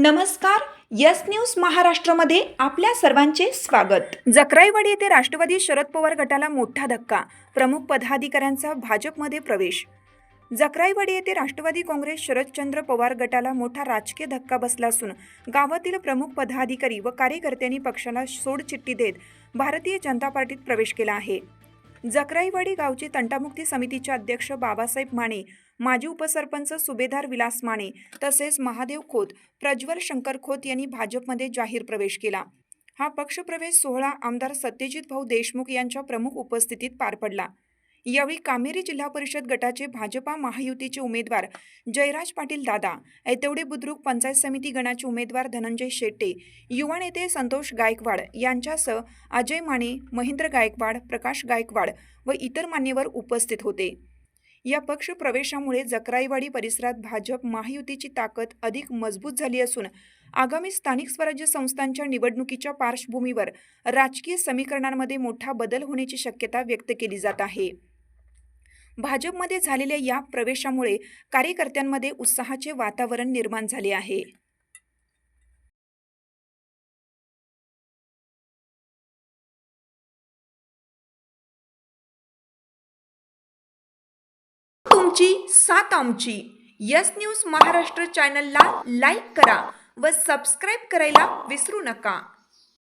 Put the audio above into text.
नमस्कार. Yes news महाराष्ट्रामध्ये आपल्या सर्वांचे स्वागत. जक्राईवाडी येथे राष्ट्रवादी शरद पवार गटाला मोठा धक्का. प्रमुख पदाधिकाऱ्यांचा भाजपमध्ये प्रवेश. जक्राईवाडी येथे राष्ट्रवादी काँग्रेस शरदचंद्र पवार गटाला मोठा राजकीय धक्का बसला असून गावातील प्रमुख पदाधिकारी व कार्यकर्त्यांनी पक्षाला सोडचिठ्ठी देत भारतीय जनता पार्टीत प्रवेश केला आहे. जक्राईवाडी गावचे तंटामुक्ती समितीचे अध्यक्ष बाबासाहेब माने, माजी उपसरपंच सुभेदार विलास माने तसेच महादेव खोत, प्रज्वल शंकर खोत यांनी भाजपमध्ये जाहीर प्रवेश केला. हा पक्षप्रवेश सोहळा आमदार सत्यजित भाऊ देशमुख यांच्या प्रमुख उपस्थितीत पार पडला. यावेळी कामेरी जिल्हा परिषद गटाचे भाजपा महायुतीचे उमेदवार जयराज पाटील दादा, ऐतवडे बुद्रुक पंचायत समिती गणाचे उमेदवार धनंजय शेट्टे, युवा नेते संतोष गायकवाड यांच्यासह अजय माने, महेंद्र गायकवाड, प्रकाश गायकवाड व इतर मान्यवर उपस्थित होते. या पक्ष प्रवेशामुळे जक्राईवाडी परिसरात भाजप महायुतीची ताकद अधिक मजबूत झाली असून आगामी स्थानिक स्वराज्य संस्थांच्या निवडणुकीच्या पार्श्वभूमीवर राजकीय समीकरणांमध्ये मोठा बदल होण्याची शक्यता व्यक्त केली जात आहे. भाजपमध्ये झालेल्या या प्रवेशामुळे कार्यकर्त्यांमध्ये उत्साहाचे वातावरण निर्माण झाले आहे. तुमची साथ आमची. यस न्यूज महाराष्ट्र चॅनलला लाईक करा व सबस्क्राईब करायला विसरू नका.